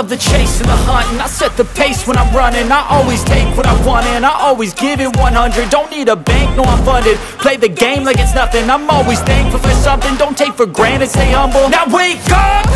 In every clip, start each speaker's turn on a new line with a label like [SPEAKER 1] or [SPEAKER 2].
[SPEAKER 1] love the chase and the hunt, and I set the pace when I'm running. I always take what I want and I always give it 100. Don't need a bank, no I'm funded. Play the game like it's nothing. I'm always thankful for something. Don't take for granted, stay humble. Now wake up!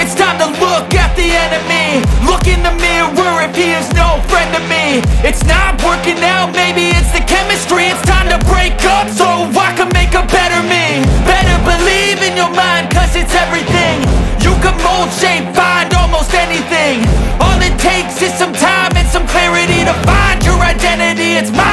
[SPEAKER 1] It's time to look at the enemy. Look in the mirror if he is no friend to me. It's not working out, maybe it's the chemistry. It's time to break up so I can make a better me. Better believe in your mind, cause it's everything. You can mold, shape, find almost anything. All it takes is some time and some clarity to find your identity. It's my